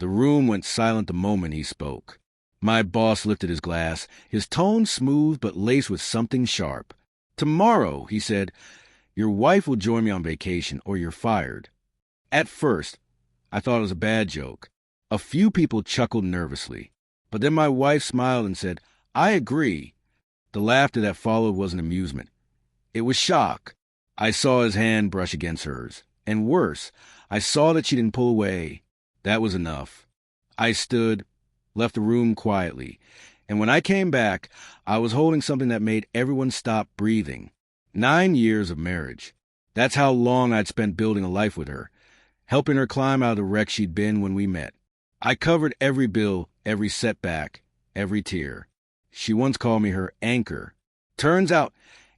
The room went silent the moment he spoke. My boss lifted his glass, his tone smooth but laced with something sharp. "Tomorrow," he said, "your wife will join me on vacation, or you're fired." At first, I thought it was a bad joke. A few people chuckled nervously. But then my wife smiled and said, "I agree." The laughter that followed wasn't amusement. It was shock. I saw his hand brush against hers. And worse, I saw that she didn't pull away. That was enough. I stood, left the room quietly, and when I came back, I was holding something that made everyone stop breathing. 9 years of marriage. That's how long I'd spent building a life with her, helping her climb out of the wreck she'd been when we met. I covered every bill, every setback, every tear. She once called me her anchor. Turns out,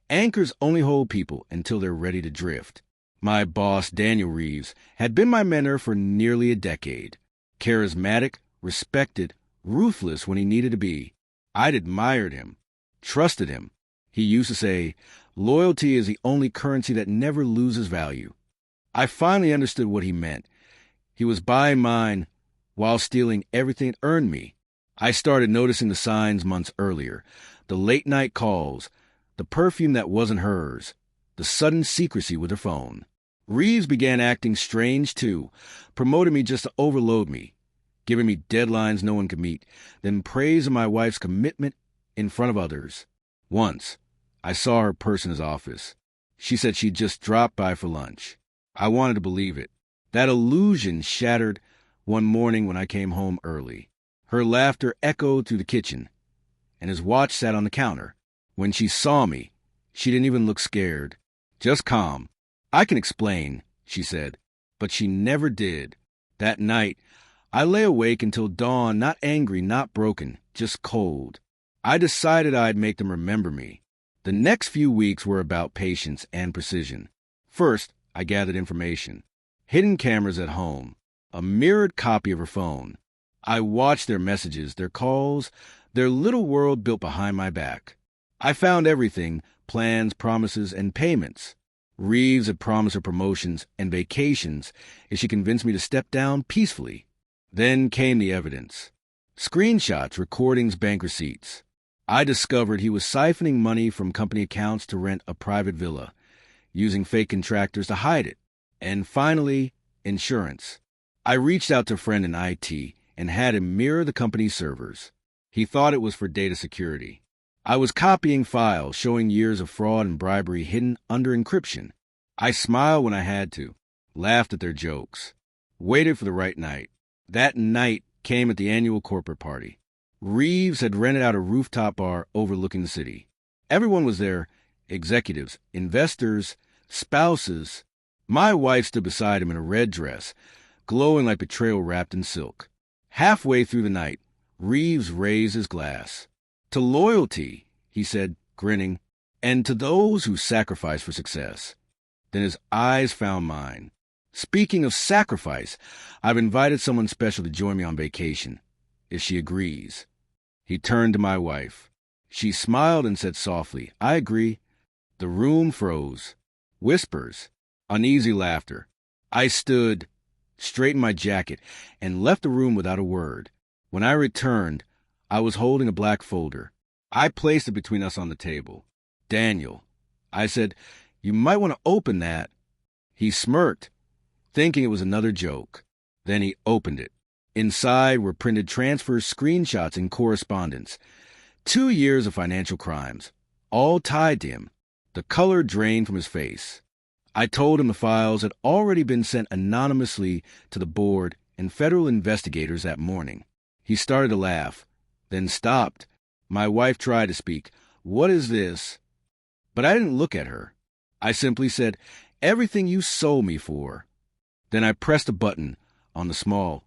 anchors only hold people until they're ready to drift. My boss, Daniel Reeves, had been my mentor for nearly a decade. Charismatic, respected, ruthless when he needed to be. I'd admired him, trusted him. He used to say, "Loyalty is the only currency that never loses value." I finally understood what he meant. He was buying mine while stealing everything it earned me. I started noticing the signs months earlier. The late-night calls, the perfume that wasn't hers, the sudden secrecy with her phone. Reeves began acting strange, too, promoting me just to overload me, giving me deadlines no one could meet, then praising my wife's commitment in front of others. Once, I saw her purse in his office. She said she'd just dropped by for lunch. I wanted to believe it. That illusion shattered one morning when I came home early. Her laughter echoed through the kitchen, and his watch sat on the counter. When she saw me, she didn't even look scared, just calm. "I can explain," she said, but she never did. That night, I lay awake until dawn, not angry, not broken, just cold. I decided I'd make them remember me. The next few weeks were about patience and precision. First, I gathered information. Hidden cameras at home, a mirrored copy of her phone. I watched their messages, their calls, their little world built behind my back. I found everything: plans, promises, and payments. Reeves had promised her promotions and vacations if she convinced me to step down peacefully. Then came the evidence. Screenshots, recordings, bank receipts. I discovered he was siphoning money from company accounts to rent a private villa, using fake contractors to hide it. And finally, insurance. I reached out to a friend in IT and had him mirror the company's servers. He thought it was for data security. I was copying files showing years of fraud and bribery hidden under encryption. I smiled when I had to, laughed at their jokes, waited for the right night. That night came at the annual corporate party. Reeves had rented out a rooftop bar overlooking the city. Everyone was there: executives, investors, spouses. My wife stood beside him in a red dress, glowing like betrayal wrapped in silk. Halfway through the night, Reeves raised his glass. "To loyalty," he said, grinning, "and to those who sacrifice for success." Then his eyes found mine. "Speaking of sacrifice, I've invited someone special to join me on vacation, if she agrees." He turned to my wife. She smiled and said softly, "I agree." The room froze. Whispers, uneasy laughter. I stood, straightened my jacket, and left the room without a word. When I returned, I was holding a black folder. I placed it between us on the table. "Daniel," I said, "you might want to open that." He smirked, thinking it was another joke. Then he opened it. Inside were printed transfers, screenshots, and correspondence. 2 years of financial crimes, all tied to him. The color drained from his face. I told him the files had already been sent anonymously to the board and federal investigators that morning. He started to laugh, then stopped. My wife tried to speak. "What is this?" But I didn't look at her. I simply said, "Everything you sold me for." Then I pressed a button on the small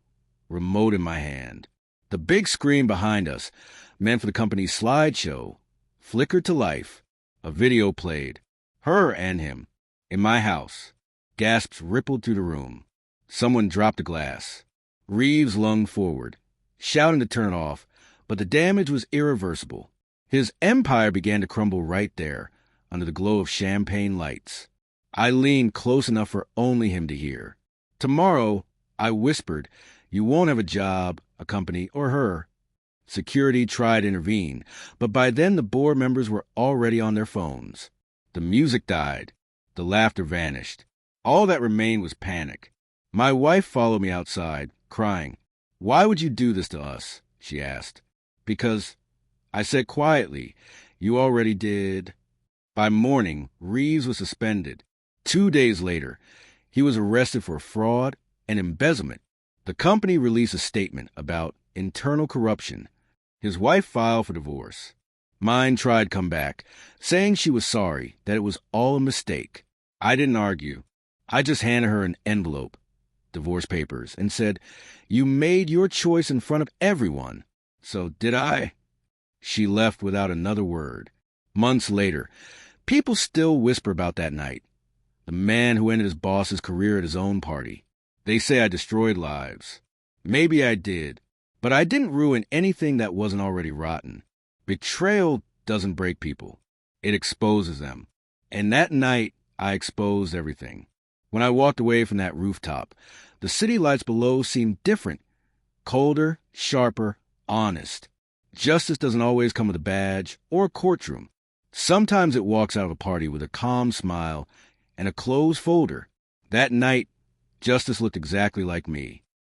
remote in my hand. The big screen behind us, meant for the company's slideshow, flickered to life. A video played. Her and him. In my house. Gasps rippled through the room. Someone dropped a glass. Reeves lunged forward, shouting to turn it off, but the damage was irreversible. His empire began to crumble right there, under the glow of champagne lights. I leaned close enough for only him to hear. "Tomorrow," I whispered, You won't have a job, a company, or her. Security tried to intervene, but by then the board members were already on their phones. The music died. The laughter vanished. All that remained was panic. My wife followed me outside, crying. "Why would you do this to us?" she asked. "Because," I said quietly, "you already did." By morning, Reeves was suspended. 2 days later, he was arrested for fraud and embezzlement. The company released a statement about internal corruption. His wife filed for divorce. Mine tried to come back, saying she was sorry, that it was all a mistake. I didn't argue. I just handed her an envelope, divorce papers, and said, "You made your choice in front of everyone. So did I?" She left without another word. Months later, people still whisper about that night. The man who ended his boss's career at his own party. They say I destroyed lives. Maybe I did, but I didn't ruin anything that wasn't already rotten. Betrayal doesn't break people. It exposes them. And that night, I exposed everything. When I walked away from that rooftop, the city lights below seemed different. Colder, sharper, honest. Justice doesn't always come with a badge or a courtroom. Sometimes it walks out of a party with a calm smile and a closed folder. That night, justice looked exactly like me.